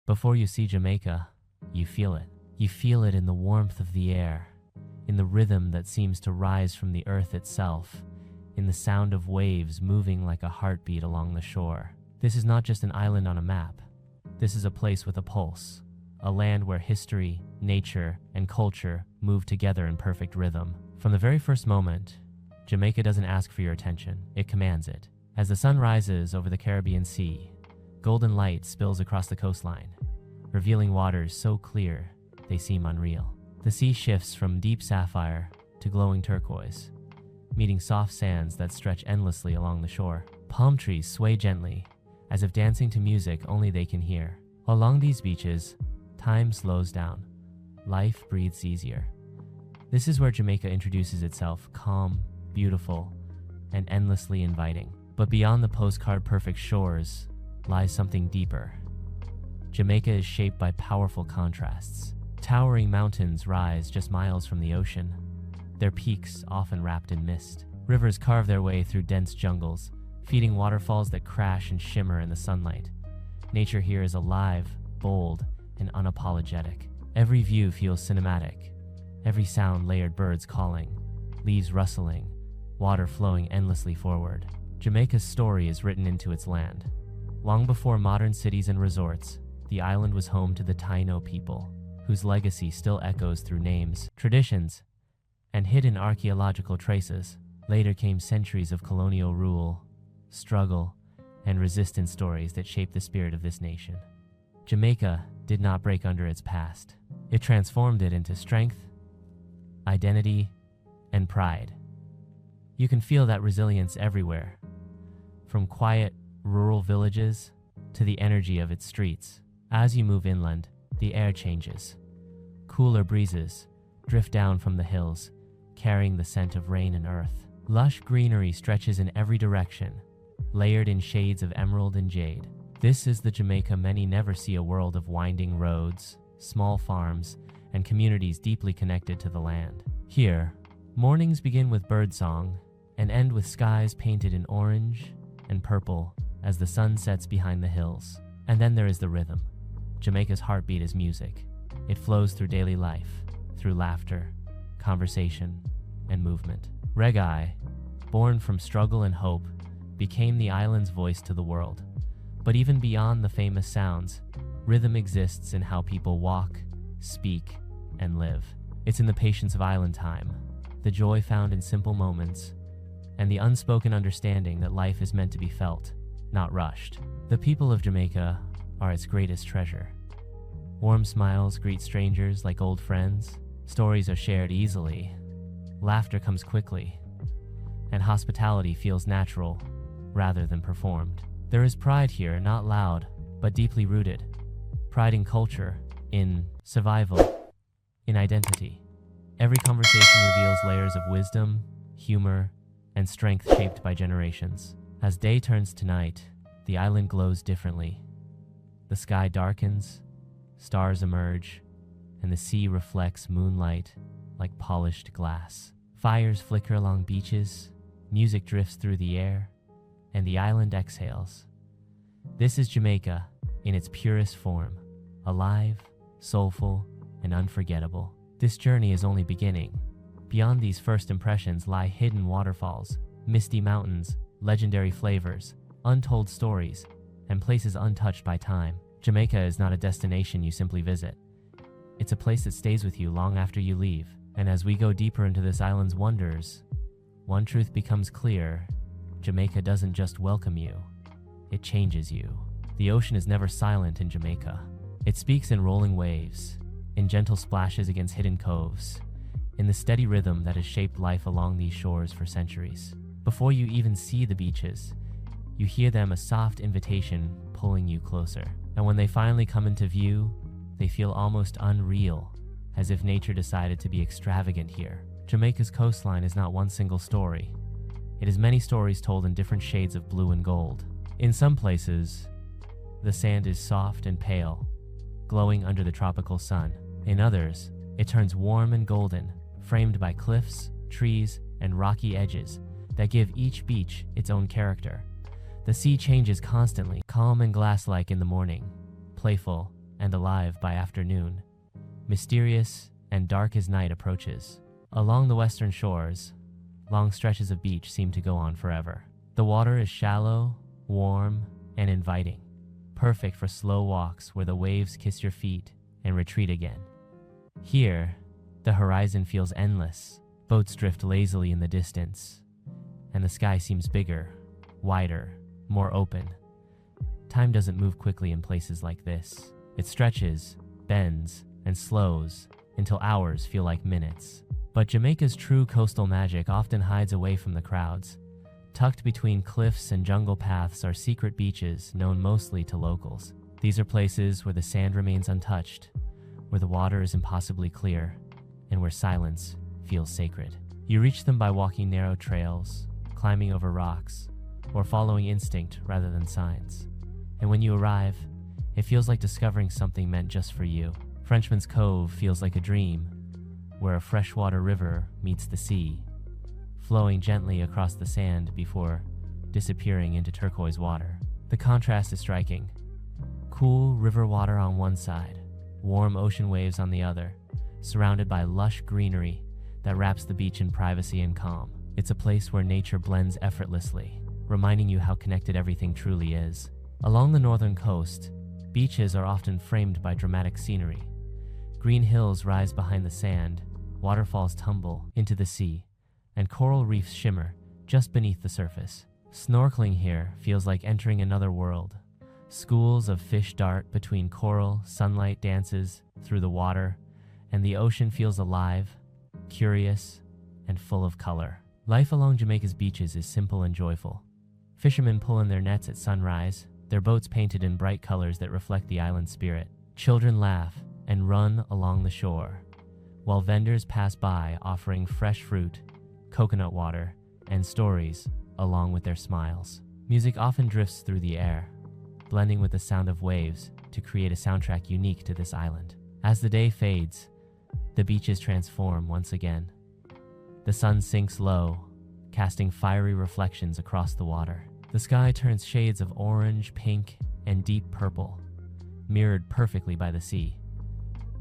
Before you see Jamaica, you feel it. You feel it in the warmth of the air, in the rhythm that seems to rise from the earth itself, in the sound of waves moving like a heartbeat along the shore. This is not just an island on a map. This is a place with a pulse, a land where history, nature, and culture move together in perfect rhythm. From the very first moment, Jamaica doesn't ask for your attention, it commands it. As the sun rises over the Caribbean Sea, golden light spills across the coastline, revealing waters so clear they seem unreal. The sea shifts from deep sapphire to glowing turquoise, meeting soft sands that stretch endlessly along the shore. Palm trees sway gently, as if dancing to music only they can hear. Along these beaches, time slows down. Life breathes easier. This is where Jamaica introduces itself, calm, beautiful, and endlessly inviting. But beyond the postcard-perfect shores lies something deeper. Jamaica is shaped by powerful contrasts. Towering mountains rise just miles from the ocean, their peaks often wrapped in mist. Rivers carve their way through dense jungles, feeding waterfalls that crash and shimmer in the sunlight. Nature here is alive, bold, and unapologetic. Every view feels cinematic. Every sound layered, birds calling, leaves rustling, water flowing endlessly forward. Jamaica's story is written into its land. Long before modern cities and resorts, the island was home to the Taino people, whose legacy still echoes through names, traditions, and hidden archaeological traces. Later came centuries of colonial rule, struggle, and resistance stories that shaped the spirit of this nation. Jamaica did not break under its past. It transformed it into strength, identity, and pride. You can feel that resilience everywhere, from quiet, rural villages to the energy of its streets. As you move inland, the air changes. Cooler breezes drift down from the hills, carrying the scent of rain and earth. Lush greenery stretches in every direction, layered in shades of emerald and jade. This is the Jamaica many never see, a world of winding roads, small farms, and communities deeply connected to the land. Here, mornings begin with birdsong and end with skies painted in orange and purple as the sun sets behind the hills. And then there is the rhythm. Jamaica's heartbeat is music. It flows through daily life, through laughter, conversation, and movement. Reggae, born from struggle and hope, became the island's voice to the world. But even beyond the famous sounds, rhythm exists in how people walk, speak, and live. It's in the patience of island time, the joy found in simple moments, and the unspoken understanding that life is meant to be felt, not rushed. The people of Jamaica are its greatest treasure. Warm smiles greet strangers like old friends. Stories are shared easily. Laughter comes quickly. And hospitality feels natural rather than performed. There is pride here, not loud, but deeply rooted. Pride in culture, in survival, in identity. Every conversation reveals layers of wisdom, humor, and strength shaped by generations. As day turns to night, the island glows differently. The sky darkens, stars emerge, and the sea reflects moonlight like polished glass. Fires flicker along beaches, music drifts through the air, and the island exhales. This is Jamaica in its purest form, alive, soulful, and unforgettable. This journey is only beginning. Beyond these first impressions lie hidden waterfalls, misty mountains, legendary flavors, untold stories, and places untouched by time. Jamaica is not a destination you simply visit. It's a place that stays with you long after you leave. And as we go deeper into this island's wonders, one truth becomes clear: Jamaica doesn't just welcome you, it changes you. The ocean is never silent in Jamaica. It speaks in rolling waves, in gentle splashes against hidden coves, in the steady rhythm that has shaped life along these shores for centuries. Before you even see the beaches, you hear them, a soft invitation pulling you closer. And when they finally come into view, they feel almost unreal, as if nature decided to be extravagant here. Jamaica's coastline is not one single story. It is many stories told in different shades of blue and gold. In some places, the sand is soft and pale, glowing under the tropical sun. In others, it turns warm and golden, framed by cliffs, trees, and rocky edges that give each beach its own character. The sea changes constantly, calm and glass-like in the morning, playful and alive by afternoon, mysterious and dark as night approaches. Along the western shores, long stretches of beach seem to go on forever. The water is shallow, warm, and inviting, perfect for slow walks where the waves kiss your feet and retreat again. Here, the horizon feels endless. Boats drift lazily in the distance, and the sky seems bigger, wider, more open. Time doesn't move quickly in places like this. It stretches, bends, and slows until hours feel like minutes. But Jamaica's true coastal magic often hides away from the crowds. Tucked between cliffs and jungle paths are secret beaches known mostly to locals. These are places where the sand remains untouched, where the water is impossibly clear, and where silence feels sacred. You reach them by walking narrow trails, climbing over rocks, or following instinct rather than signs. And when you arrive, it feels like discovering something meant just for you. Frenchman's Cove feels like a dream, where a freshwater river meets the sea, flowing gently across the sand before disappearing into turquoise water. The contrast is striking. Cool river water on one side, warm ocean waves on the other, surrounded by lush greenery that wraps the beach in privacy and calm. It's a place where nature blends effortlessly, reminding you how connected everything truly is. Along the northern coast, beaches are often framed by dramatic scenery. Green hills rise behind the sand, waterfalls tumble into the sea, and coral reefs shimmer just beneath the surface. Snorkeling here feels like entering another world. Schools of fish dart between coral, sunlight dances through the water, and the ocean feels alive, curious, and full of color. Life along Jamaica's beaches is simple and joyful. Fishermen pull in their nets at sunrise, their boats painted in bright colors that reflect the island's spirit. Children laugh and run along the shore, while vendors pass by offering fresh fruit, coconut water, and stories along with their smiles. Music often drifts through the air, blending with the sound of waves to create a soundtrack unique to this island. As the day fades, the beaches transform once again. The sun sinks low, casting fiery reflections across the water. The sky turns shades of orange, pink, and deep purple, mirrored perfectly by the sea.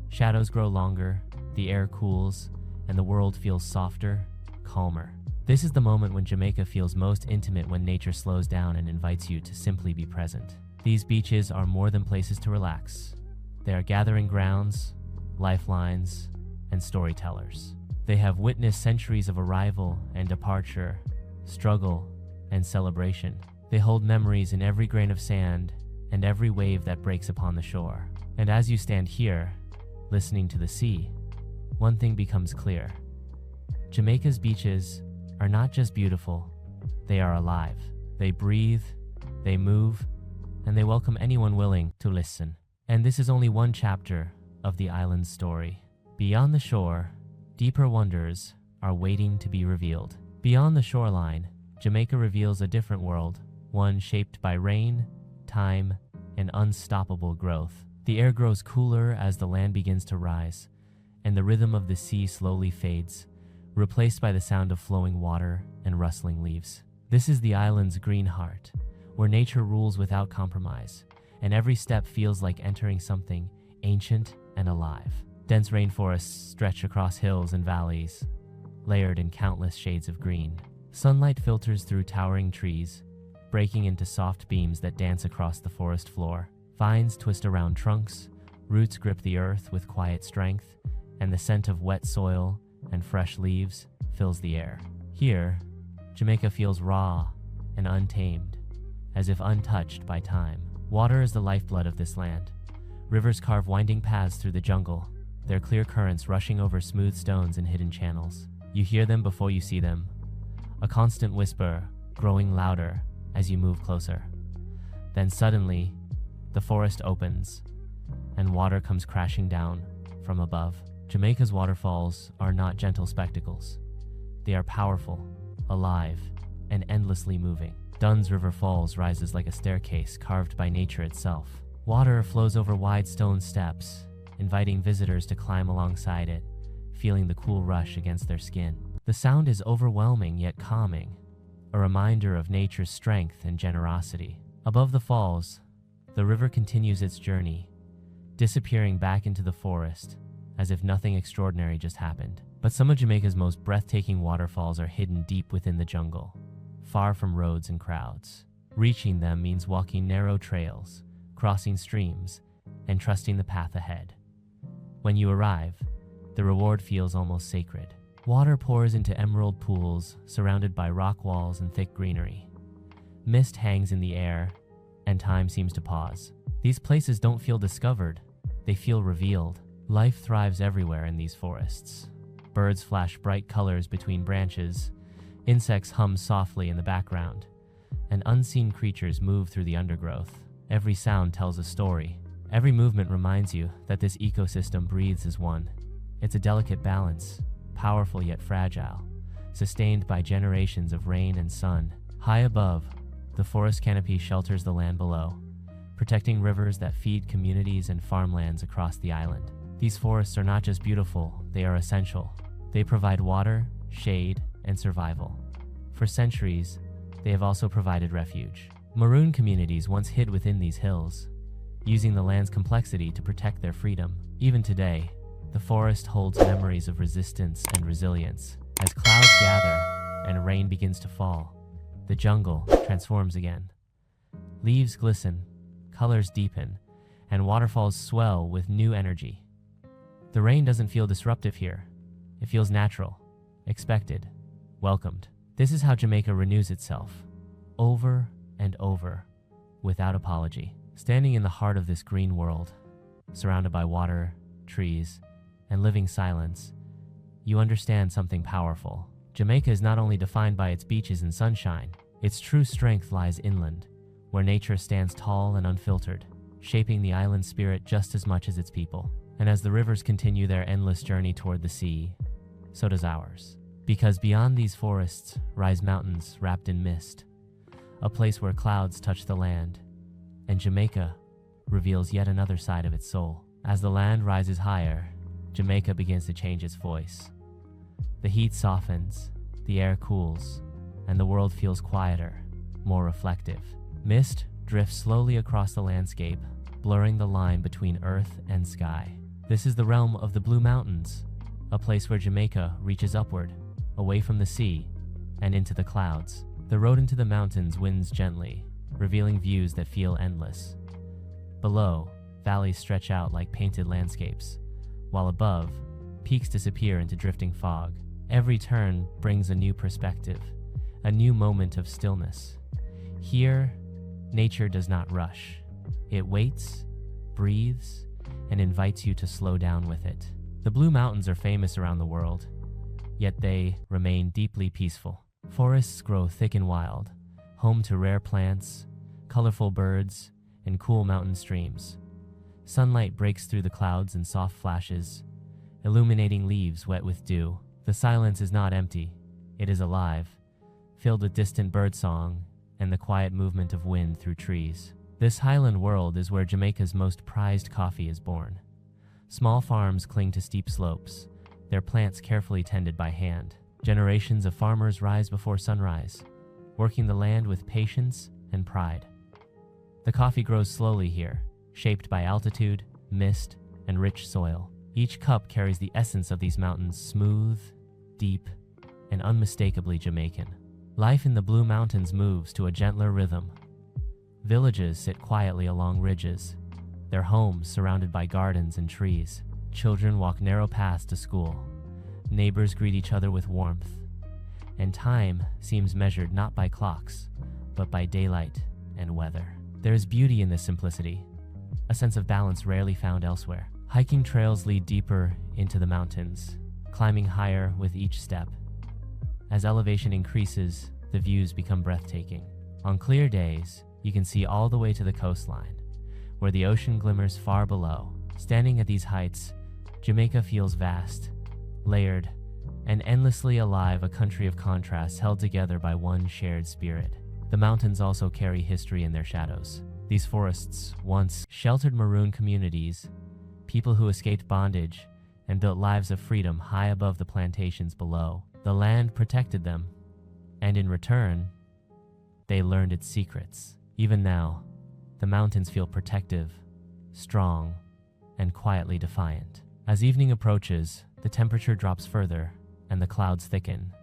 Shadows grow longer, the air cools, and the world feels softer, calmer. This is the moment when Jamaica feels most intimate, when nature slows down and invites you to simply be present. These beaches are more than places to relax. They are gathering grounds, lifelines, and storytellers. They have witnessed centuries of arrival and departure, struggle and celebration. They hold memories in every grain of sand and every wave that breaks upon the shore. And as you stand here, listening to the sea, one thing becomes clear. Jamaica's beaches are not just beautiful, they are alive. They breathe, they move, and they welcome anyone willing to listen. And this is only one chapter of the island's story. Beyond the shore, deeper wonders are waiting to be revealed. Beyond the shoreline, Jamaica reveals a different world, one shaped by rain, time, and unstoppable growth. The air grows cooler as the land begins to rise, and the rhythm of the sea slowly fades, replaced by the sound of flowing water and rustling leaves. This is the island's green heart, where nature rules without compromise, and every step feels like entering something ancient and alive. Dense rainforests stretch across hills and valleys, layered in countless shades of green. Sunlight filters through towering trees, breaking into soft beams that dance across the forest floor. Vines twist around trunks, roots grip the earth with quiet strength, and the scent of wet soil and fresh leaves fills the air. Here, Jamaica feels raw and untamed, as if untouched by time. Water is the lifeblood of this land. Rivers carve winding paths through the jungle, their clear currents rushing over smooth stones and hidden channels. You hear them before you see them, a constant whisper growing louder as you move closer. Then suddenly, the forest opens, and water comes crashing down from above. Jamaica's waterfalls are not gentle spectacles. They are powerful, alive, and endlessly moving. Dunn's River Falls rises like a staircase carved by nature itself. Water flows over wide stone steps, inviting visitors to climb alongside it, feeling the cool rush against their skin. The sound is overwhelming yet calming, a reminder of nature's strength and generosity. Above the falls, the river continues its journey, disappearing back into the forest as if nothing extraordinary just happened. But some of Jamaica's most breathtaking waterfalls are hidden deep within the jungle, far from roads and crowds. Reaching them means walking narrow trails, crossing streams, and trusting the path ahead. When you arrive, the reward feels almost sacred. Water pours into emerald pools surrounded by rock walls and thick greenery. Mist hangs in the air, and time seems to pause. These places don't feel discovered, they feel revealed. Life thrives everywhere in these forests. Birds flash bright colors between branches, insects hum softly in the background, and unseen creatures move through the undergrowth. Every sound tells a story. Every movement reminds you that this ecosystem breathes as one. It's a delicate balance, powerful yet fragile, sustained by generations of rain and sun. High above, the forest canopy shelters the land below, protecting rivers that feed communities and farmlands across the island. These forests are not just beautiful, they are essential. They provide water, shade, and survival. For centuries, they have also provided refuge. Maroon communities once hid within these hills, using the land's complexity to protect their freedom. Even today, the forest holds memories of resistance and resilience. As clouds gather and rain begins to fall, the jungle transforms again. Leaves glisten, colors deepen, and waterfalls swell with new energy. The rain doesn't feel disruptive here. It feels natural, expected, welcomed. This is how Jamaica renews itself, over and over, without apology. Standing in the heart of this green world, surrounded by water, trees, and living silence, you understand something powerful. Jamaica is not only defined by its beaches and sunshine, its true strength lies inland, where nature stands tall and unfiltered, shaping the island's spirit just as much as its people. And as the rivers continue their endless journey toward the sea, so does ours. Because beyond these forests rise mountains wrapped in mist, a place where clouds touch the land, and Jamaica reveals yet another side of its soul. As the land rises higher, Jamaica begins to change its voice. The heat softens, the air cools, and the world feels quieter, more reflective. Mist drifts slowly across the landscape, blurring the line between earth and sky. This is the realm of the Blue Mountains, a place where Jamaica reaches upward, away from the sea, and into the clouds. The road into the mountains winds gently, revealing views that feel endless. Below, valleys stretch out like painted landscapes, while above, peaks disappear into drifting fog. Every turn brings a new perspective, a new moment of stillness. Here, nature does not rush. It waits, breathes, and invites you to slow down with it. The Blue Mountains are famous around the world, yet they remain deeply peaceful. Forests grow thick and wild, home to rare plants, colorful birds, and cool mountain streams. Sunlight breaks through the clouds in soft flashes, illuminating leaves wet with dew. The silence is not empty, it is alive, filled with distant birdsong and the quiet movement of wind through trees. This highland world is where Jamaica's most prized coffee is born. Small farms cling to steep slopes, their plants carefully tended by hand. Generations of farmers rise before sunrise, working the land with patience and pride. The coffee grows slowly here, shaped by altitude, mist, and rich soil. Each cup carries the essence of these mountains, smooth, deep, and unmistakably Jamaican. Life in the Blue Mountains moves to a gentler rhythm. Villages sit quietly along ridges, their homes surrounded by gardens and trees. Children walk narrow paths to school. Neighbors greet each other with warmth. And time seems measured not by clocks, but by daylight and weather. There is beauty in this simplicity, a sense of balance rarely found elsewhere. Hiking trails lead deeper into the mountains, climbing higher with each step. As elevation increases, the views become breathtaking. On clear days, you can see all the way to the coastline, where the ocean glimmers far below. Standing at these heights, Jamaica feels vast, layered, and endlessly alive, a country of contrasts held together by one shared spirit. The mountains also carry history in their shadows. These forests once sheltered maroon communities, people who escaped bondage and built lives of freedom high above the plantations below. The land protected them, and in return, they learned its secrets. Even now, the mountains feel protective, strong, and quietly defiant. As evening approaches, the temperature drops further and the clouds thicken.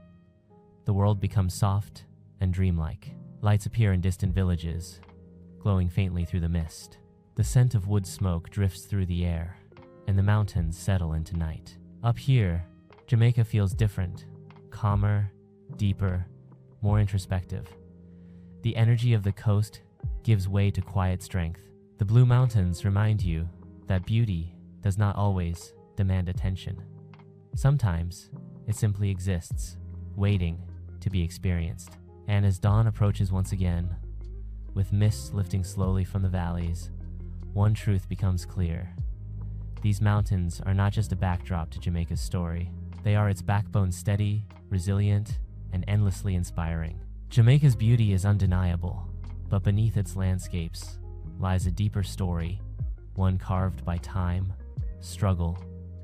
The world becomes soft and dreamlike. Lights appear in distant villages, glowing faintly through the mist. The scent of wood smoke drifts through the air, and the mountains settle into night. Up here, Jamaica feels different, calmer, deeper, more introspective. The energy of the coast gives way to quiet strength. The Blue Mountains remind you that beauty does not always demand attention. Sometimes it simply exists, waiting to be experienced. And as dawn approaches once again, with mists lifting slowly from the valleys, one truth becomes clear. These mountains are not just a backdrop to Jamaica's story. They are its backbone, steady, resilient, and endlessly inspiring. Jamaica's beauty is undeniable, but beneath its landscapes lies a deeper story, one carved by time, struggle,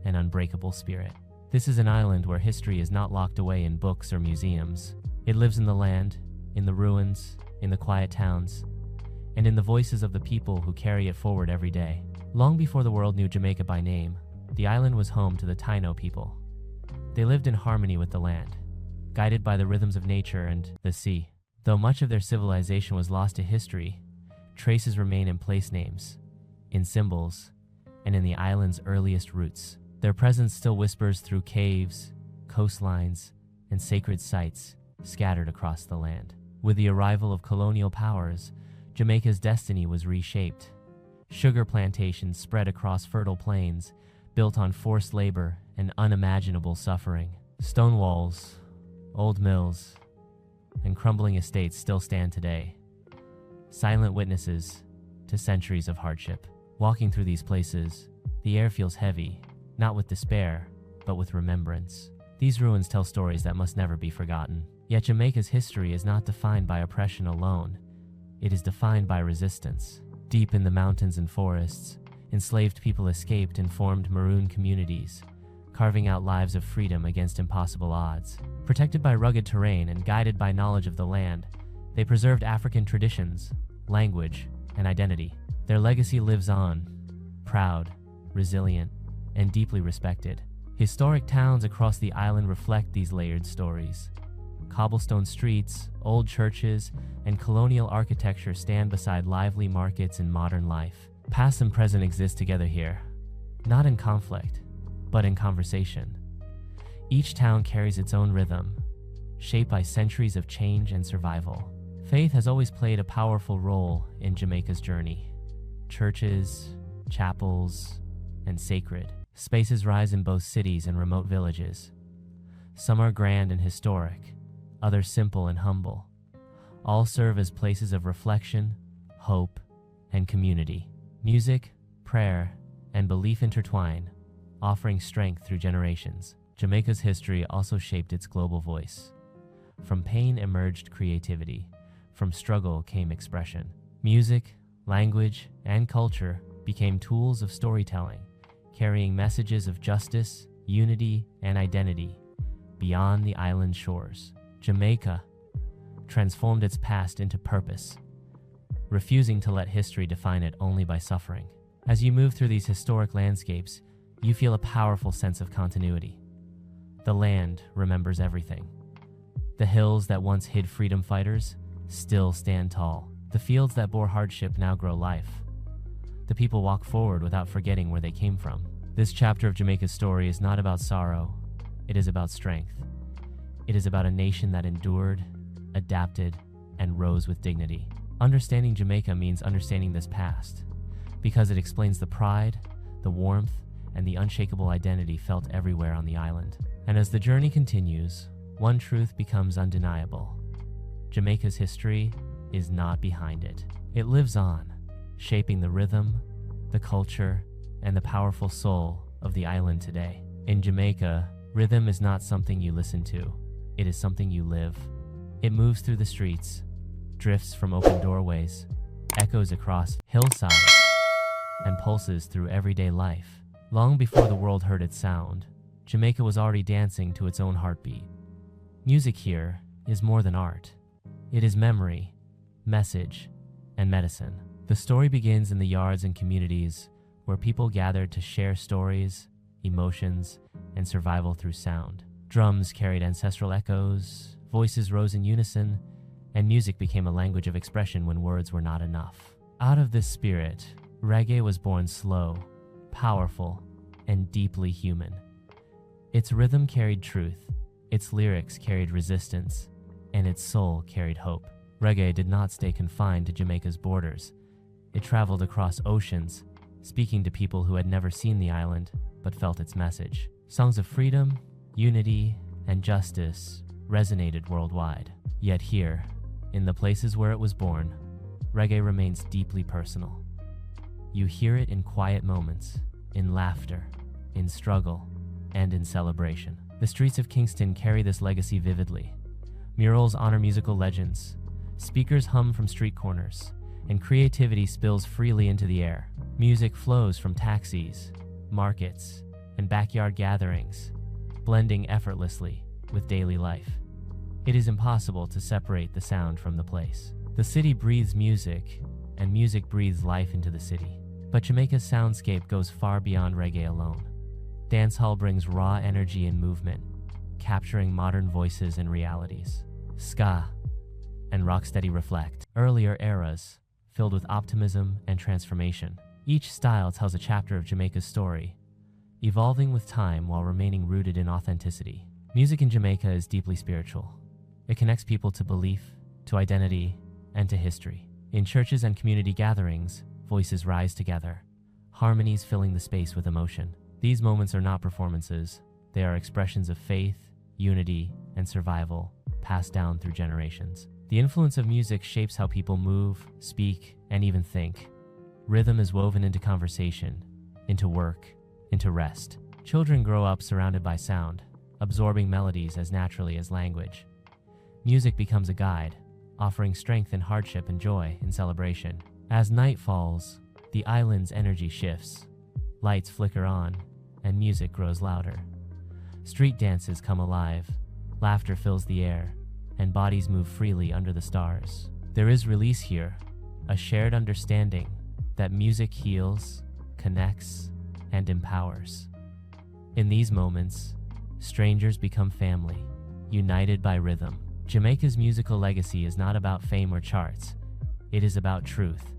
and unbreakable spirit. This is an island where history is not locked away in books or museums. It lives in the land, in the ruins, in the quiet towns, and in the voices of the people who carry it forward every day. Long before the world knew Jamaica by name, the island was home to the Taino people. They lived in harmony with the land, guided by the rhythms of nature and the sea. Though much of their civilization was lost to history, traces remain in place names, in symbols, and in the island's earliest roots. Their presence still whispers through caves, coastlines, and sacred sites scattered across the land. With the arrival of colonial powers, Jamaica's destiny was reshaped. Sugar plantations spread across fertile plains, built on forced labor and unimaginable suffering. Stone walls, old mills, and crumbling estates still stand today, silent witnesses to centuries of hardship. Walking through these places, the air feels heavy, not with despair, but with remembrance. These ruins tell stories that must never be forgotten. Yet Jamaica's history is not defined by oppression alone. It is defined by resistance. Deep in the mountains and forests, enslaved people escaped and formed maroon communities, carving out lives of freedom against impossible odds. Protected by rugged terrain and guided by knowledge of the land, they preserved African traditions, language, and identity. Their legacy lives on, proud, resilient, and deeply respected. Historic towns across the island reflect these layered stories. Cobblestone streets, old churches, and colonial architecture stand beside lively markets in modern life. Past and present exist together here, not in conflict, but in conversation. Each town carries its own rhythm, shaped by centuries of change and survival. Faith has always played a powerful role in Jamaica's journey. Churches, chapels, and sacred spaces rise in both cities and remote villages. Some are grand and historic, others simple and humble. All serve as places of reflection, hope, and community. Music, prayer, and belief intertwine, offering strength through generations. Jamaica's history also shaped its global voice. From pain emerged creativity. From struggle came expression. Music, language, and culture became tools of storytelling, carrying messages of justice, unity, and identity beyond the island's shores. Jamaica transformed its past into purpose, refusing to let history define it only by suffering. As you move through these historic landscapes, you feel a powerful sense of continuity. The land remembers everything. The hills that once hid freedom fighters still stand tall. The fields that bore hardship now grow life. The people walk forward without forgetting where they came from. This chapter of Jamaica's story is not about sorrow, it is about strength. It is about a nation that endured, adapted, and rose with dignity. Understanding Jamaica means understanding this past, because it explains the pride, the warmth, and the unshakable identity felt everywhere on the island. And as the journey continues, one truth becomes undeniable. Jamaica's history is not behind it. It lives on, shaping the rhythm, the culture, and the powerful soul of the island today. In Jamaica, rhythm is not something you listen to. It is something you live. It moves through the streets, drifts from open doorways, echoes across hillsides, and pulses through everyday life. Long before the world heard its sound, Jamaica was already dancing to its own heartbeat. Music here is more than art. It is memory, message, and medicine. The story begins in the yards and communities where people gathered to share stories, emotions, and survival through sound. Drums carried ancestral echoes, voices rose in unison, and music became a language of expression when words were not enough. Out of this spirit, reggae was born slow, powerful, and deeply human. Its rhythm carried truth, its lyrics carried resistance, and its soul carried hope. Reggae did not stay confined to Jamaica's borders. It traveled across oceans, speaking to people who had never seen the island but felt its message. Songs of freedom, unity, and justice resonated worldwide. Yet here, in the places where it was born, reggae remains deeply personal. You hear it in quiet moments, in laughter, in struggle, and in celebration. The streets of Kingston carry this legacy vividly. Murals honor musical legends, speakers hum from street corners, and creativity spills freely into the air. Music flows from taxis, markets, and backyard gatherings, blending effortlessly with daily life. It is impossible to separate the sound from the place. The city breathes music, and music breathes life into the city. But Jamaica's soundscape goes far beyond reggae alone. Dancehall brings raw energy and movement, capturing modern voices and realities. Ska and rocksteady reflect earlier eras, filled with optimism and transformation. Each style tells a chapter of Jamaica's story, evolving with time while remaining rooted in authenticity. Music in Jamaica is deeply spiritual. It connects people to belief, to identity, and to history. In churches and community gatherings, voices rise together, harmonies filling the space with emotion. These moments are not performances. They are expressions of faith, unity, and survival, passed down through generations. The influence of music shapes how people move, speak, and even think. Rhythm is woven into conversation, into work, into rest. Children grow up surrounded by sound, absorbing melodies as naturally as language. Music becomes a guide, offering strength in hardship and joy in celebration. As night falls, the island's energy shifts. Lights flicker on, and music grows louder. Street dances come alive, laughter fills the air, and bodies move freely under the stars. There is release here, a shared understanding that music heals, connects, and empowers. In these moments, strangers become family, united by rhythm. Jamaica's musical legacy is not about fame or charts. It is about truth.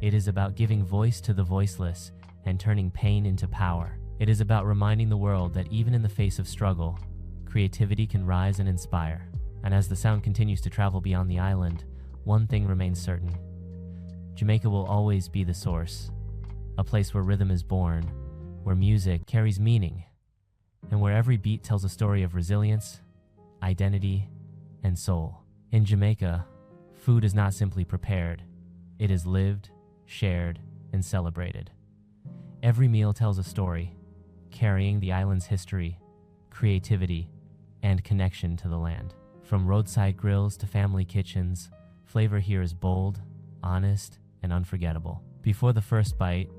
It is about giving voice to the voiceless and turning pain into power. It is about reminding the world that even in the face of struggle, creativity can rise and inspire. And as the sound continues to travel beyond the island, one thing remains certain. Jamaica will always be the source, a place where rhythm is born, where music carries meaning, and where every beat tells a story of resilience, identity, and soul. In Jamaica, food is not simply prepared. It is lived, shared, and celebrated. Every meal tells a story, carrying the island's history, creativity, and connection to the land. From roadside grills to family kitchens, flavor here is bold, honest, and unforgettable. Before the first bite,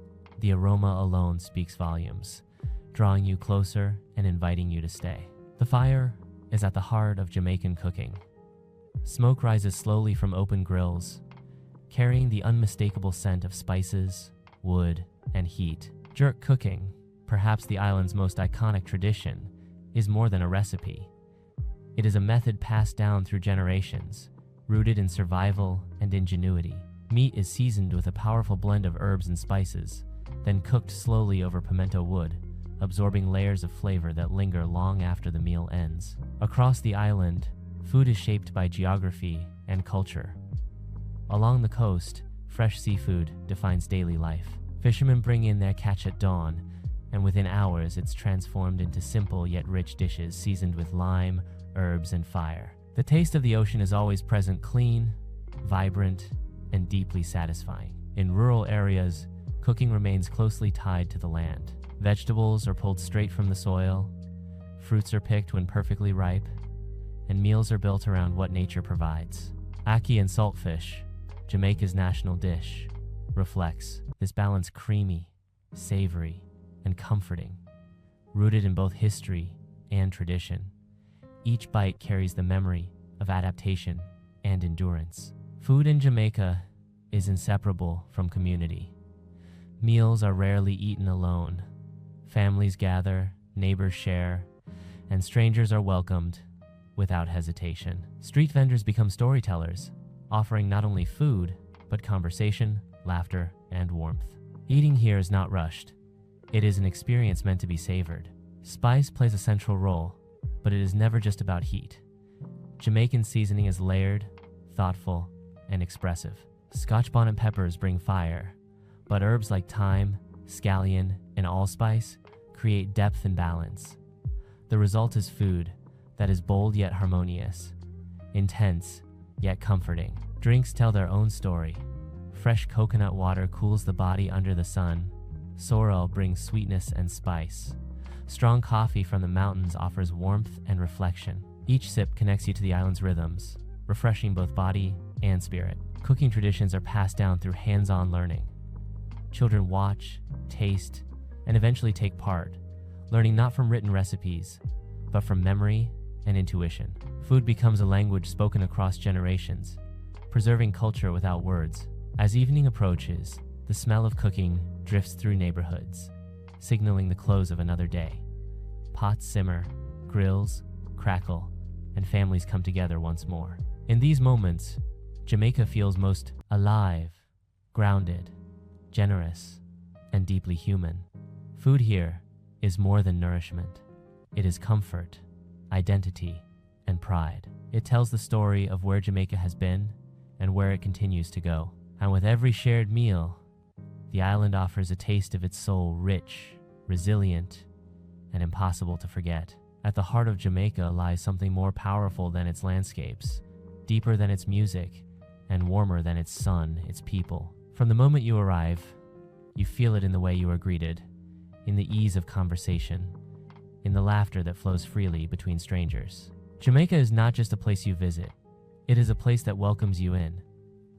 the aroma alone speaks volumes, drawing you closer and inviting you to stay. The fire is at the heart of Jamaican cooking. Smoke rises slowly from open grills, carrying the unmistakable scent of spices, wood, and heat. Jerk cooking, perhaps the island's most iconic tradition, is more than a recipe. It is a method passed down through generations, rooted in survival and ingenuity. Meat is seasoned with a powerful blend of herbs and spices, then cooked slowly over pimento wood, absorbing layers of flavor that linger long after the meal ends. Across the island, food is shaped by geography and culture. Along the coast, fresh seafood defines daily life. Fishermen bring in their catch at dawn, and within hours it's transformed into simple yet rich dishes seasoned with lime, herbs, and fire. The taste of the ocean is always present, clean, vibrant, and deeply satisfying. In rural areas, cooking remains closely tied to the land. Vegetables are pulled straight from the soil, fruits are picked when perfectly ripe, and meals are built around what nature provides. Ackee and saltfish, Jamaica's national dish, reflects this balance: creamy, savory, and comforting, rooted in both history and tradition. Each bite carries the memory of adaptation and endurance. Food in Jamaica is inseparable from community. Meals are rarely eaten alone. Families gather, neighbors share, and strangers are welcomed without hesitation. Street vendors become storytellers, offering not only food, but conversation, laughter, and warmth. Eating here is not rushed. It is an experience meant to be savored. Spice plays a central role, but it is never just about heat. Jamaican seasoning is layered, thoughtful, and expressive. Scotch bonnet peppers bring fire, but herbs like thyme, scallion, and allspice create depth and balance. The result is food that is bold yet harmonious, intense yet comforting. Drinks tell their own story. Fresh coconut water cools the body under the sun. Sorrel brings sweetness and spice. Strong coffee from the mountains offers warmth and reflection. Each sip connects you to the island's rhythms, refreshing both body and spirit. Cooking traditions are passed down through hands-on learning. Children watch, taste, and eventually take part, learning not from written recipes, but from memory and intuition. Food becomes a language spoken across generations, preserving culture without words. As evening approaches, the smell of cooking drifts through neighborhoods, signaling the close of another day. Pots simmer, grills crackle, and families come together once more. In these moments, Jamaica feels most alive, grounded, generous, and deeply human. Food here is more than nourishment. It is comfort, identity, and pride. It tells the story of where Jamaica has been and where it continues to go. And with every shared meal, the island offers a taste of its soul, rich, resilient, and impossible to forget. At the heart of Jamaica lies something more powerful than its landscapes, deeper than its music, and warmer than its sun, its people. From the moment you arrive, you feel it in the way you are greeted, in the ease of conversation, in the laughter that flows freely between strangers. Jamaica is not just a place you visit, it is a place that welcomes you in.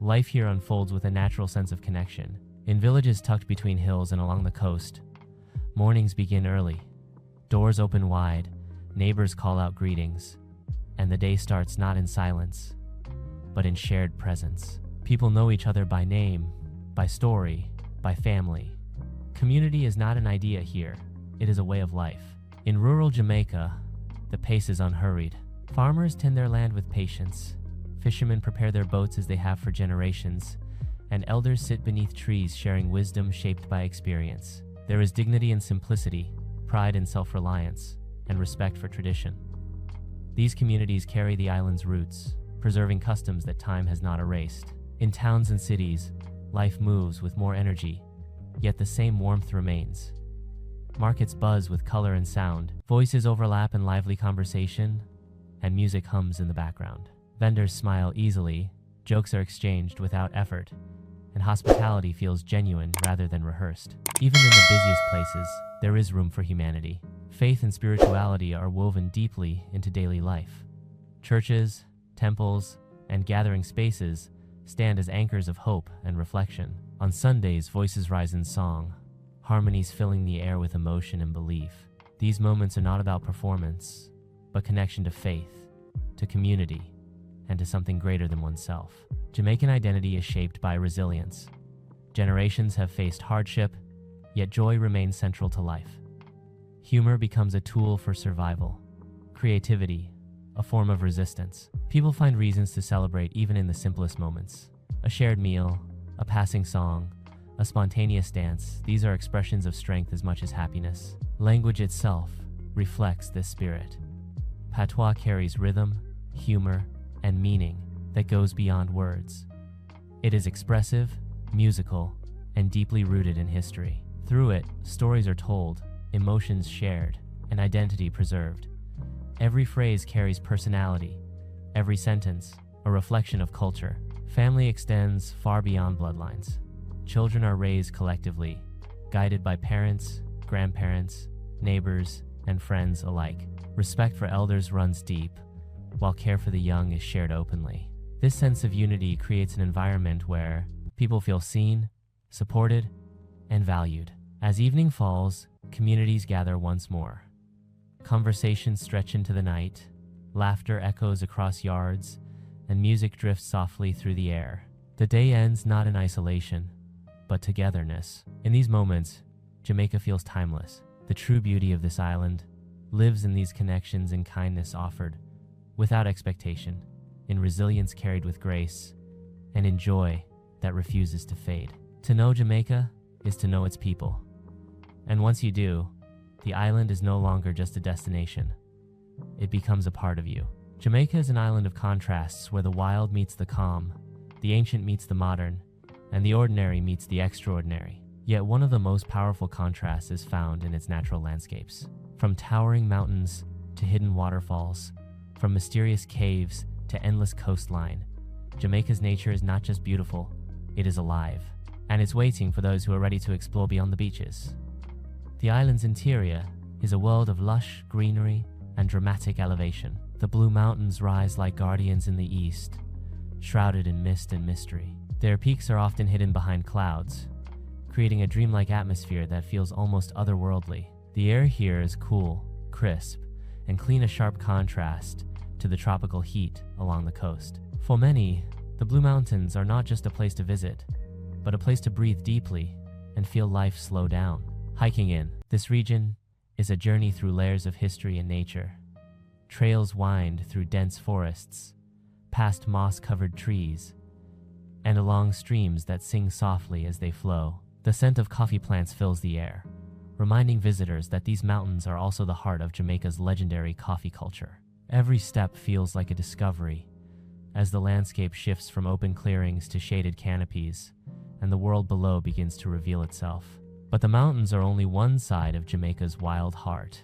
Life here unfolds with a natural sense of connection. In villages tucked between hills and along the coast, mornings begin early. Doors open wide, neighbors call out greetings, and the day starts not in silence, but in shared presence. People know each other by name, by story, by family. Community is not an idea here, it is a way of life. In rural Jamaica, the pace is unhurried. Farmers tend their land with patience. Fishermen prepare their boats as they have for generations, and elders sit beneath trees sharing wisdom shaped by experience. There is dignity in simplicity, pride in self-reliance, and respect for tradition. These communities carry the island's roots, preserving customs that time has not erased. In towns and cities, life moves with more energy, yet the same warmth remains. Markets buzz with color and sound, voices overlap in lively conversation, and music hums in the background. Vendors smile easily, jokes are exchanged without effort, and hospitality feels genuine rather than rehearsed. Even in the busiest places, there is room for humanity. Faith and spirituality are woven deeply into daily life. Churches, temples, and gathering spaces stand as anchors of hope and reflection. On Sundays, voices rise in song, harmonies filling the air with emotion and belief. These moments are not about performance, but connection to faith, to community, and to something greater than oneself. Jamaican identity is shaped by resilience. Generations have faced hardship, yet joy remains central to life. Humor becomes a tool for survival. Creativity, a form of resistance. People find reasons to celebrate even in the simplest moments. A shared meal, a passing song, a spontaneous dance, these are expressions of strength as much as happiness. Language itself reflects this spirit. Patois carries rhythm, humor, and meaning that goes beyond words. It is expressive, musical, and deeply rooted in history. Through it, stories are told, emotions shared, and identity preserved. Every phrase carries personality, every sentence a reflection of culture. Family extends far beyond bloodlines. Children are raised collectively, guided by parents, grandparents, neighbors, and friends alike. Respect for elders runs deep, while care for the young is shared openly. This sense of unity creates an environment where people feel seen, supported, and valued. As evening falls, communities gather once more. Conversations stretch into the night, laughter echoes across yards, and music drifts softly through the air. The day ends not in isolation, but togetherness. In these moments, Jamaica feels timeless. The true beauty of this island lives in these connections and kindness offered without expectation, in resilience carried with grace, and in joy that refuses to fade. To know Jamaica is to know its people. And once you do, the island is no longer just a destination. It becomes a part of you. Jamaica is an island of contrasts where the wild meets the calm, the ancient meets the modern, and the ordinary meets the extraordinary. Yet one of the most powerful contrasts is found in its natural landscapes. From towering mountains to hidden waterfalls, from mysterious caves to endless coastline, Jamaica's nature is not just beautiful, it is alive. And it's waiting for those who are ready to explore beyond the beaches. The island's interior is a world of lush greenery and dramatic elevation. The Blue Mountains rise like guardians in the east, shrouded in mist and mystery. Their peaks are often hidden behind clouds, creating a dreamlike atmosphere that feels almost otherworldly. The air here is cool, crisp, and clean, a sharp contrast to the tropical heat along the coast. For many, the Blue Mountains are not just a place to visit, but a place to breathe deeply and feel life slow down. Hiking in this region is a journey through layers of history and nature. Trails wind through dense forests, past moss-covered trees, and along streams that sing softly as they flow. The scent of coffee plants fills the air, reminding visitors that these mountains are also the heart of Jamaica's legendary coffee culture. Every step feels like a discovery, as the landscape shifts from open clearings to shaded canopies, and the world below begins to reveal itself. But the mountains are only one side of Jamaica's wild heart.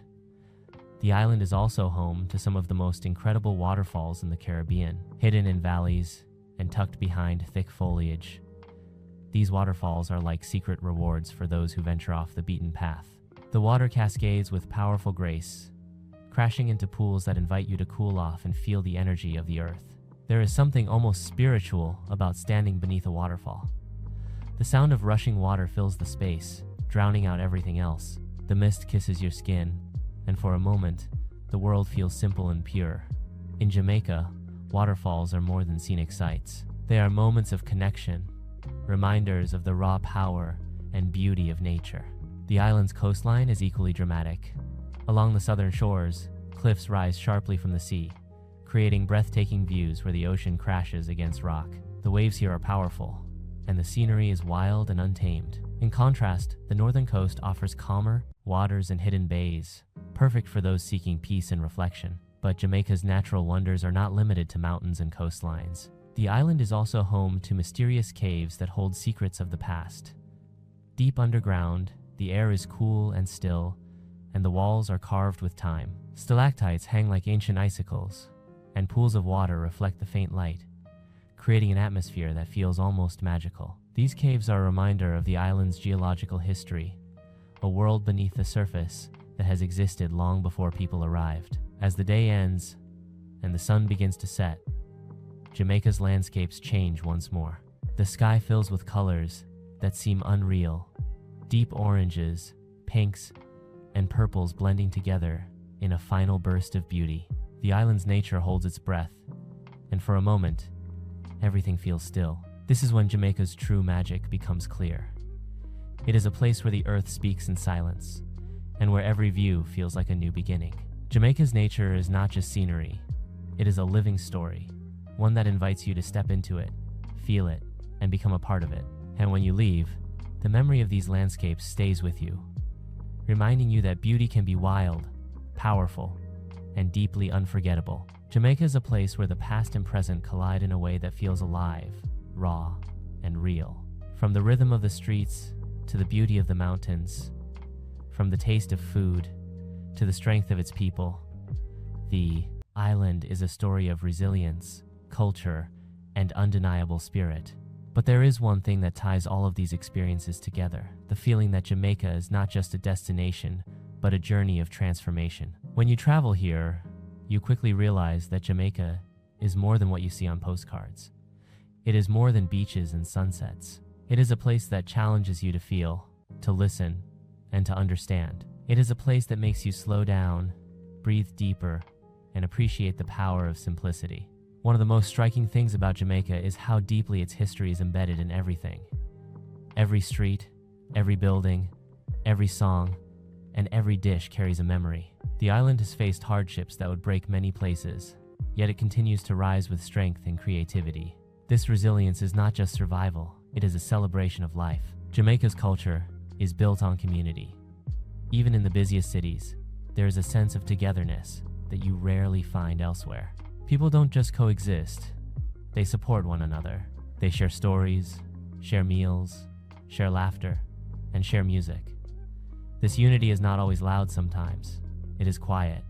The island is also home to some of the most incredible waterfalls in the Caribbean, hidden in valleys and tucked behind thick foliage. These waterfalls are like secret rewards for those who venture off the beaten path. The water cascades with powerful grace, crashing into pools that invite you to cool off and feel the energy of the earth. There is something almost spiritual about standing beneath a waterfall. The sound of rushing water fills the space, drowning out everything else. The mist kisses your skin, and for a moment, the world feels simple and pure. In Jamaica, waterfalls are more than scenic sights. They are moments of connection, reminders of the raw power and beauty of nature. The island's coastline is equally dramatic. Along the southern shores, cliffs rise sharply from the sea, creating breathtaking views where the ocean crashes against rock. The waves here are powerful, and the scenery is wild and untamed. In contrast, the northern coast offers calmer waters and hidden bays, perfect for those seeking peace and reflection. But Jamaica's natural wonders are not limited to mountains and coastlines. The island is also home to mysterious caves that hold secrets of the past. Deep underground, the air is cool and still, and the walls are carved with time. Stalactites hang like ancient icicles, and pools of water reflect the faint light, creating an atmosphere that feels almost magical. These caves are a reminder of the island's geological history, a world beneath the surface that has existed long before people arrived. As the day ends and the sun begins to set, Jamaica's landscapes change once more. The sky fills with colors that seem unreal, deep oranges, pinks, and purples blending together in a final burst of beauty. The island's nature holds its breath, and for a moment, everything feels still. This is when Jamaica's true magic becomes clear. It is a place where the earth speaks in silence, and where every view feels like a new beginning. Jamaica's nature is not just scenery, it is a living story, one that invites you to step into it, feel it, and become a part of it. And when you leave, the memory of these landscapes stays with you, reminding you that beauty can be wild, powerful, and deeply unforgettable. Jamaica is a place where the past and present collide in a way that feels alive, raw, and real. From the rhythm of the streets to the beauty of the mountains, from the taste of food to the strength of its people, the island is a story of resilience, culture, and undeniable spirit. But there is one thing that ties all of these experiences together: the feeling that Jamaica is not just a destination, but a journey of transformation. When you travel here, you quickly realize that Jamaica is more than what you see on postcards. It is more than beaches and sunsets. It is a place that challenges you to feel, to listen, and to understand. It is a place that makes you slow down, breathe deeper, and appreciate the power of simplicity. One of the most striking things about Jamaica is how deeply its history is embedded in everything. Every street, every building, every song, and every dish carries a memory. The island has faced hardships that would break many places, yet it continues to rise with strength and creativity. This resilience is not just survival, it is a celebration of life. Jamaica's culture is built on community. Even in the busiest cities, there is a sense of togetherness that you rarely find elsewhere. People don't just coexist, they support one another. They share stories, share meals, share laughter, and share music. This unity is not always loud sometimes. It is quiet,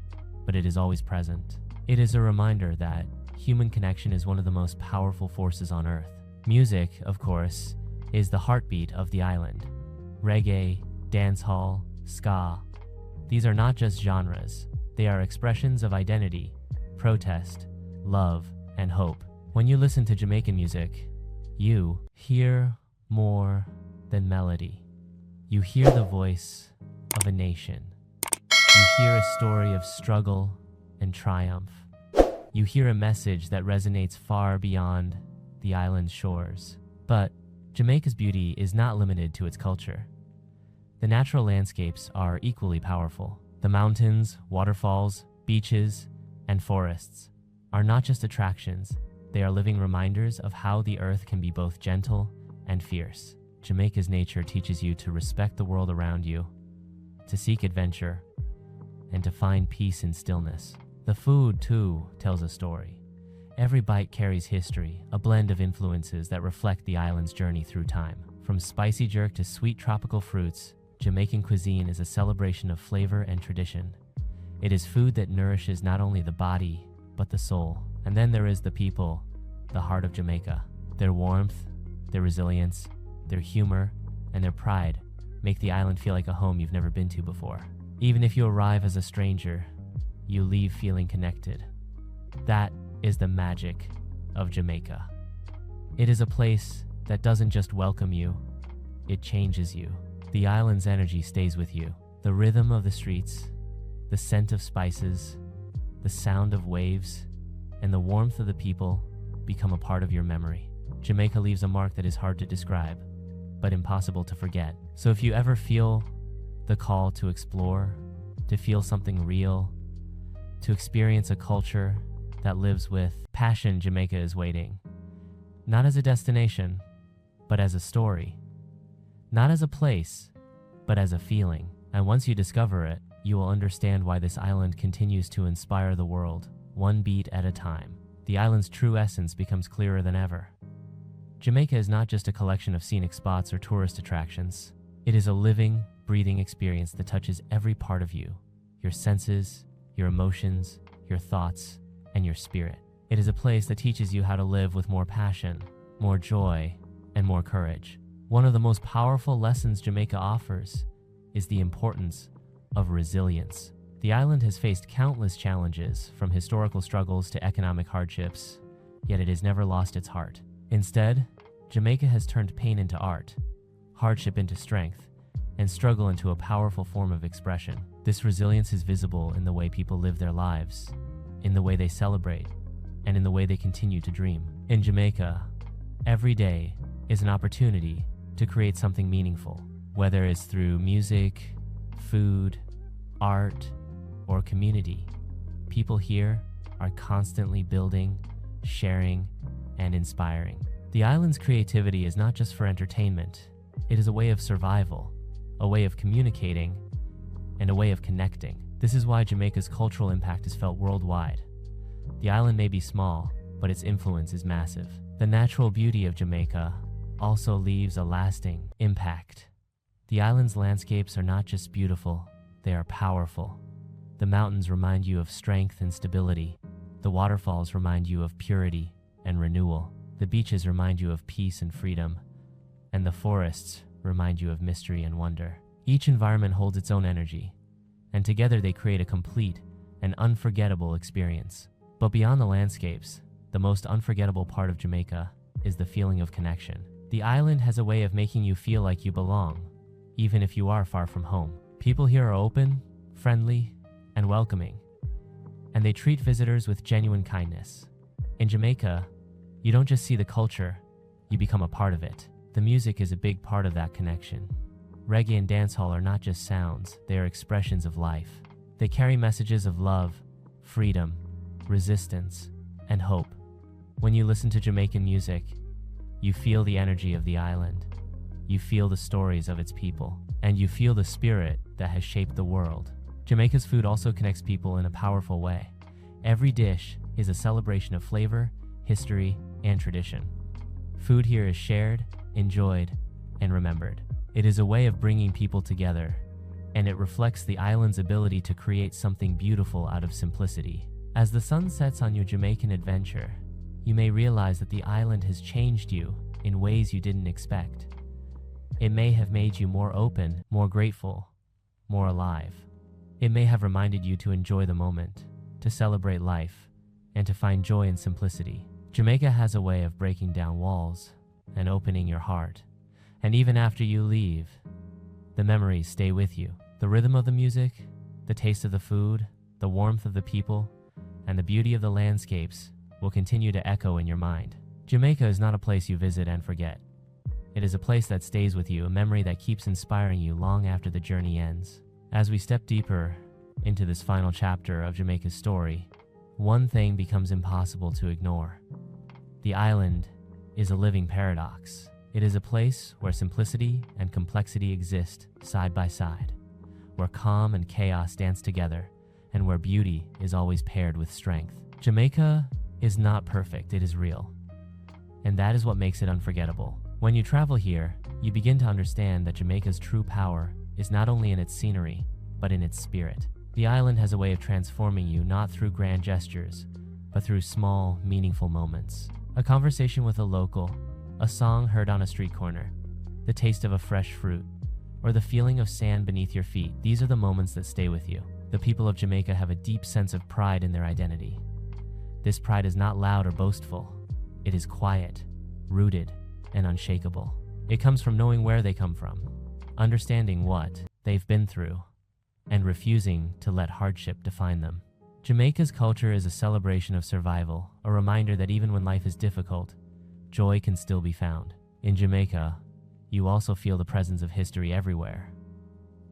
but it is always present. It is a reminder that human connection is one of the most powerful forces on Earth. Music, of course, is the heartbeat of the island. Reggae, dancehall, ska. These are not just genres. They are expressions of identity, protest, love, and hope. When you listen to Jamaican music, you hear more than melody. You hear the voice of a nation. You hear a story of struggle and triumph. You hear a message that resonates far beyond the island's shores. But Jamaica's beauty is not limited to its culture. The natural landscapes are equally powerful. The mountains, waterfalls, beaches, and forests are not just attractions. They are living reminders of how the earth can be both gentle and fierce. Jamaica's nature teaches you to respect the world around you, to seek adventure, and to find peace in stillness. The food, too, tells a story. Every bite carries history, a blend of influences that reflect the island's journey through time. From spicy jerk to sweet tropical fruits, Jamaican cuisine is a celebration of flavor and tradition. It is food that nourishes not only the body, but the soul. And then there is the people, the heart of Jamaica. Their warmth, their resilience, their humor, and their pride make the island feel like a home you've never been to before. Even if you arrive as a stranger, you leave feeling connected. That is the magic of Jamaica. It is a place that doesn't just welcome you, it changes you. The island's energy stays with you. The rhythm of the streets, the scent of spices, the sound of waves, and the warmth of the people become a part of your memory. Jamaica leaves a mark that is hard to describe, but impossible to forget. So if you ever feel the call to explore, to feel something real, to experience a culture that lives with passion, Jamaica is waiting. Not as a destination, but as a story. Not as a place, but as a feeling. And once you discover it, you will understand why this island continues to inspire the world, one beat at a time. The island's true essence becomes clearer than ever. Jamaica is not just a collection of scenic spots or tourist attractions. It is a living, breathing experience that touches every part of you, your senses, your emotions, your thoughts, and your spirit. It is a place that teaches you how to live with more passion, more joy, and more courage. One of the most powerful lessons Jamaica offers is the importance of resilience. The island has faced countless challenges, from historical struggles to economic hardships, yet it has never lost its heart. Instead, Jamaica has turned pain into art, hardship into strength, and struggle into a powerful form of expression. This resilience is visible in the way people live their lives, in the way they celebrate, and in the way they continue to dream. In Jamaica, every day is an opportunity to create something meaningful, whether it's through music, food, art, or community. People here are constantly building, sharing, and inspiring. The island's creativity is not just for entertainment. It is a way of survival, a way of communicating, and a way of connecting. This is why Jamaica's cultural impact is felt worldwide. The island may be small, but its influence is massive. The natural beauty of Jamaica also leaves a lasting impact. The island's landscapes are not just beautiful, they are powerful. The mountains remind you of strength and stability. The waterfalls remind you of purity and renewal. The beaches remind you of peace and freedom. And the forests remind you of mystery and wonder. Each environment holds its own energy, and together they create a complete and unforgettable experience. But beyond the landscapes, the most unforgettable part of Jamaica is the feeling of connection. The island has a way of making you feel like you belong, even if you are far from home. People here are open, friendly, and welcoming, and they treat visitors with genuine kindness. In Jamaica, you don't just see the culture, you become a part of it. The music is a big part of that connection. Reggae and dancehall are not just sounds, they are expressions of life. They carry messages of love, freedom, resistance, and hope. When you listen to Jamaican music, you feel the energy of the island. You feel the stories of its people, and you feel the spirit that has shaped the world. Jamaica's food also connects people in a powerful way. Every dish is a celebration of flavor, history, and tradition. Food here is shared, enjoyed, and remembered. It is a way of bringing people together, and it reflects the island's ability to create something beautiful out of simplicity. As the sun sets on your Jamaican adventure, you may realize that the island has changed you in ways you didn't expect. It may have made you more open, more grateful, more alive. It may have reminded you to enjoy the moment, to celebrate life, and to find joy in simplicity. Jamaica has a way of breaking down walls and opening your heart. And even after you leave, the memories stay with you. The rhythm of the music, the taste of the food, the warmth of the people, and the beauty of the landscapes will continue to echo in your mind. Jamaica is not a place you visit and forget. It is a place that stays with you, a memory that keeps inspiring you long after the journey ends. As we step deeper into this final chapter of Jamaica's story, one thing becomes impossible to ignore. The island is a living paradox. It is a place where simplicity and complexity exist side by side, where calm and chaos dance together, and where beauty is always paired with strength. Jamaica is not perfect, it is real. And that is what makes it unforgettable. When you travel here, you begin to understand that Jamaica's true power is not only in its scenery, but in its spirit. The island has a way of transforming you not through grand gestures, but through small, meaningful moments. A conversation with a local, a song heard on a street corner, the taste of a fresh fruit, or the feeling of sand beneath your feet. These are the moments that stay with you. The people of Jamaica have a deep sense of pride in their identity. This pride is not loud or boastful. It is quiet, rooted, and unshakable. It comes from knowing where they come from, understanding what they've been through, and refusing to let hardship define them. Jamaica's culture is a celebration of survival, a reminder that even when life is difficult, joy can still be found. In Jamaica, you also feel the presence of history everywhere.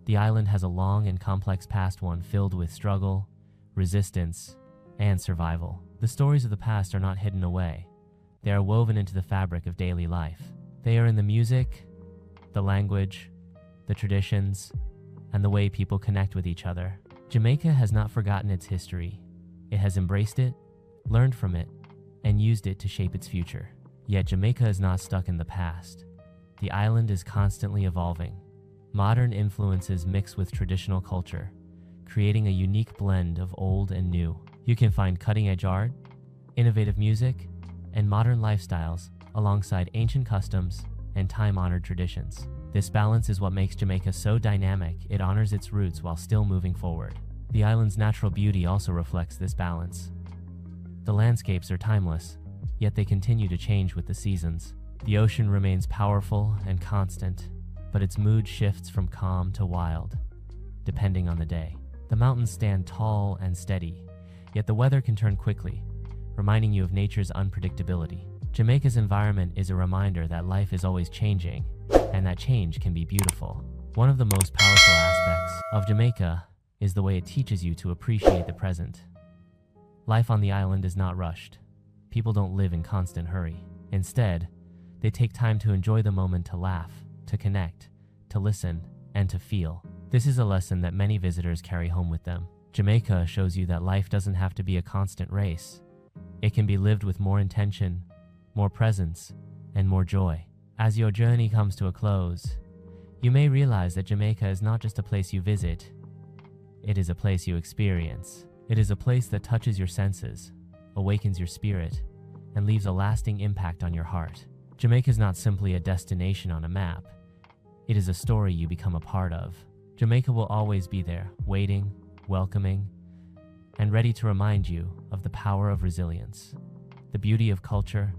The island has a long and complex past, one filled with struggle, resistance, and survival. The stories of the past are not hidden away. They are woven into the fabric of daily life. They are in the music, the language, the traditions, and the way people connect with each other. Jamaica has not forgotten its history. It has embraced it, learned from it, and used it to shape its future. Yet Jamaica is not stuck in the past. The island is constantly evolving. Modern influences mix with traditional culture, creating a unique blend of old and new. You can find cutting-edge art, innovative music, and modern lifestyles alongside ancient customs and time-honored traditions. This balance is what makes Jamaica so dynamic. It honors its roots while still moving forward. The island's natural beauty also reflects this balance. The landscapes are timeless, yet they continue to change with the seasons. The ocean remains powerful and constant, but its mood shifts from calm to wild, depending on the day. The mountains stand tall and steady, yet the weather can turn quickly, reminding you of nature's unpredictability. Jamaica's environment is a reminder that life is always changing, and that change can be beautiful. One of the most powerful aspects of Jamaica is the way it teaches you to appreciate the present. Life on the island is not rushed. People don't live in constant hurry. Instead, they take time to enjoy the moment, to laugh, to connect, to listen, and to feel. This is a lesson that many visitors carry home with them. Jamaica shows you that life doesn't have to be a constant race. It can be lived with more intention, more presence, and more joy. As your journey comes to a close, you may realize that Jamaica is not just a place you visit. It is a place you experience. It is a place that touches your senses, awakens your spirit, and leaves a lasting impact on your heart. Jamaica is not simply a destination on a map. It is a story you become a part of. Jamaica will always be there, waiting, welcoming, and ready to remind you of the power of resilience, the beauty of culture,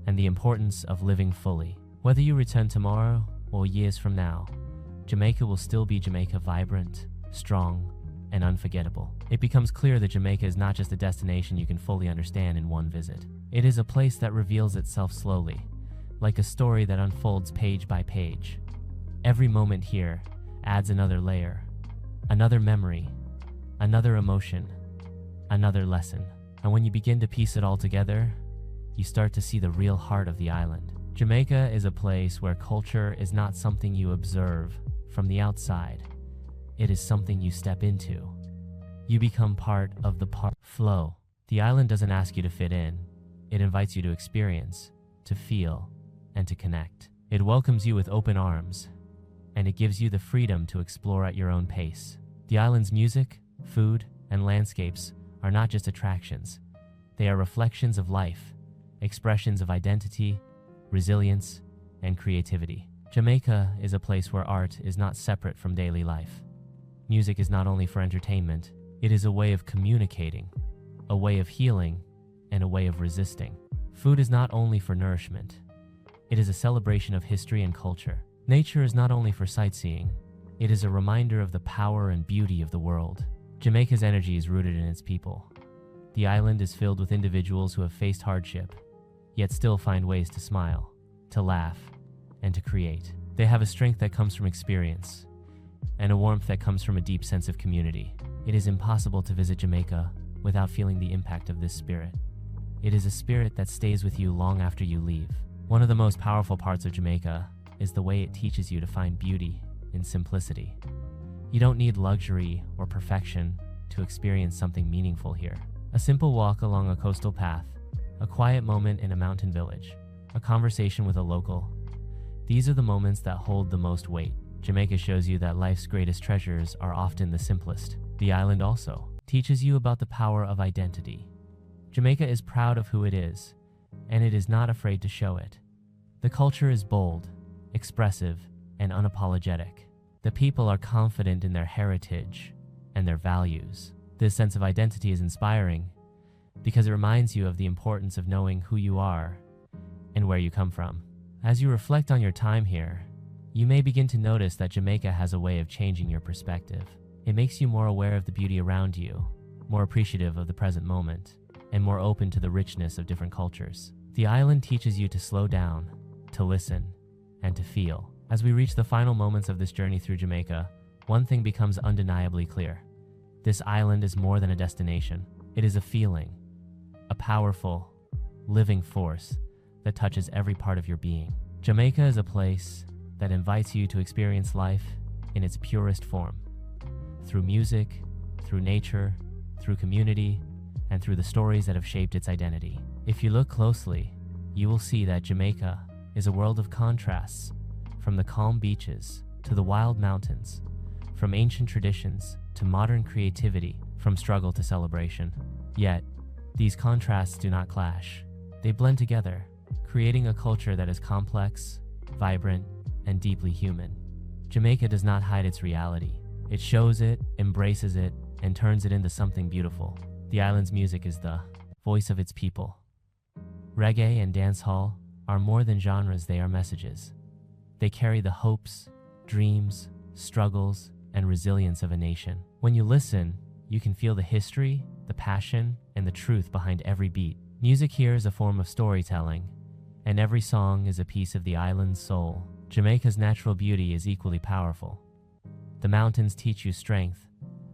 and the importance of living fully. Whether you return tomorrow or years from now, Jamaica will still be Jamaica, vibrant, strong, and unforgettable. It becomes clear that Jamaica is not just a destination you can fully understand in one visit. It is a place that reveals itself slowly, like a story that unfolds page by page. Every moment here adds another layer, another memory, another emotion, another lesson. And when you begin to piece it all together, you start to see the real heart of the island. Jamaica is a place where culture is not something you observe from the outside. It is something you step into. You become part of the flow. The island doesn't ask you to fit in. It invites you to experience, to feel, and to connect. It welcomes you with open arms, and it gives you the freedom to explore at your own pace. The island's music, food, and landscapes are not just attractions. They are reflections of life, expressions of identity, resilience, and creativity. Jamaica is a place where art is not separate from daily life. Music is not only for entertainment, it is a way of communicating, a way of healing, and a way of resisting. Food is not only for nourishment, it is a celebration of history and culture. Nature is not only for sightseeing, it is a reminder of the power and beauty of the world. Jamaica's energy is rooted in its people. The island is filled with individuals who have faced hardship, yet still find ways to smile, to laugh, and to create. They have a strength that comes from experience, and a warmth that comes from a deep sense of community. It is impossible to visit Jamaica without feeling the impact of this spirit. It is a spirit that stays with you long after you leave. One of the most powerful parts of Jamaica is the way it teaches you to find beauty in simplicity. You don't need luxury or perfection to experience something meaningful here. A simple walk along a coastal path, a quiet moment in a mountain village, a conversation with a local. These are the moments that hold the most weight. Jamaica shows you that life's greatest treasures are often the simplest. The island also teaches you about the power of identity. Jamaica is proud of who it is, and it is not afraid to show it. The culture is bold, expressive, and unapologetic. The people are confident in their heritage and their values. This sense of identity is inspiring because it reminds you of the importance of knowing who you are and where you come from. As you reflect on your time here, you may begin to notice that Jamaica has a way of changing your perspective. It makes you more aware of the beauty around you, more appreciative of the present moment, and more open to the richness of different cultures. The island teaches you to slow down, to listen, and to feel. As we reach the final moments of this journey through Jamaica, one thing becomes undeniably clear. This island is more than a destination. It is a feeling, a powerful, living force that touches every part of your being. Jamaica is a place that invites you to experience life in its purest form, through music, through nature, through community, and through the stories that have shaped its identity. If you look closely, you will see that Jamaica is a world of contrasts, from the calm beaches to the wild mountains, from ancient traditions to modern creativity, from struggle to celebration. Yet, these contrasts do not clash. They blend together, creating a culture that is complex, vibrant, and deeply human. Jamaica does not hide its reality. It shows it, embraces it, and turns it into something beautiful. The island's music is the voice of its people. Reggae and dancehall are more than genres, they are messages. They carry the hopes, dreams, struggles, and resilience of a nation. When you listen, you can feel the history, the passion, and the truth behind every beat. Music here is a form of storytelling, and every song is a piece of the island's soul. Jamaica's natural beauty is equally powerful. The mountains teach you strength,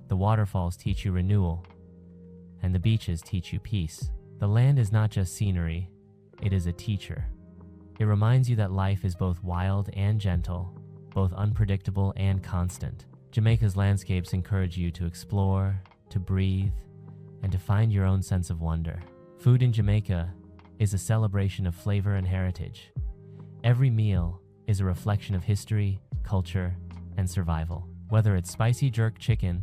the waterfalls teach you renewal, and the beaches teach you peace. The land is not just scenery, it is a teacher. It reminds you that life is both wild and gentle, both unpredictable and constant. Jamaica's landscapes encourage you to explore, to breathe, and to find your own sense of wonder. Food in Jamaica is a celebration of flavor and heritage. Every meal is a reflection of history, culture, and survival. Whether it's spicy jerk chicken,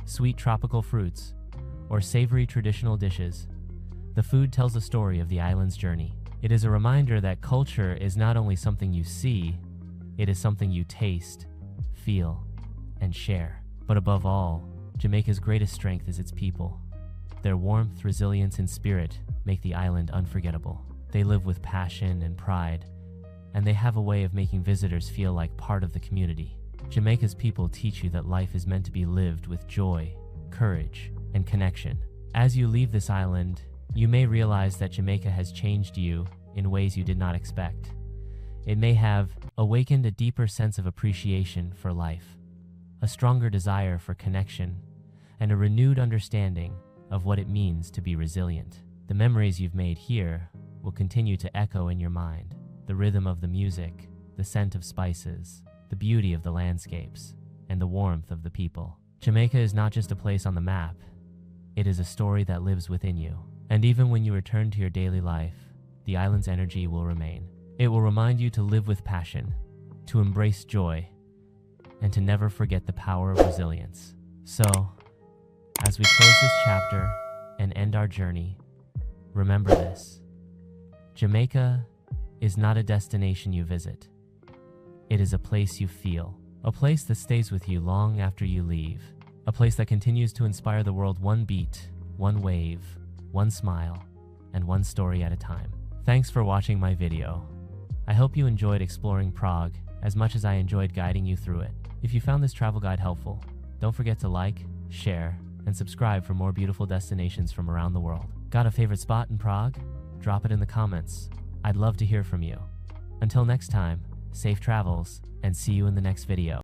sweet tropical fruits, or savory traditional dishes, the food tells the story of the island's journey. It is a reminder that culture is not only something you see, it is something you taste, feel, and share. But above all, Jamaica's greatest strength is its people. Their warmth, resilience, and spirit make the island unforgettable. They live with passion and pride, and they have a way of making visitors feel like part of the community. Jamaica's people teach you that life is meant to be lived with joy, courage, and connection. As you leave this island, you may realize that Jamaica has changed you in ways you did not expect. It may have awakened a deeper sense of appreciation for life, a stronger desire for connection, and a renewed understanding of what it means to be resilient. The memories you've made here will continue to echo in your mind. The rhythm of the music, the scent of spices, the beauty of the landscapes, and the warmth of the people. Jamaica is not just a place on the map, it is a story that lives within you. And even when you return to your daily life, the island's energy will remain. It will remind you to live with passion, to embrace joy, and to never forget the power of resilience. So, as we close this chapter and end our journey, remember this: Jamaica is not a destination you visit. It is a place you feel, a place that stays with you long after you leave, a place that continues to inspire the world one beat, one wave, one smile, and one story at a time. Thanks for watching my video. I hope you enjoyed exploring Prague as much as I enjoyed guiding you through it. If you found this travel guide helpful, don't forget to like, share, and subscribe for more beautiful destinations from around the world. Got a favorite spot in Prague? Drop it in the comments. I'd love to hear from you. Until next time, safe travels, and see you in the next video.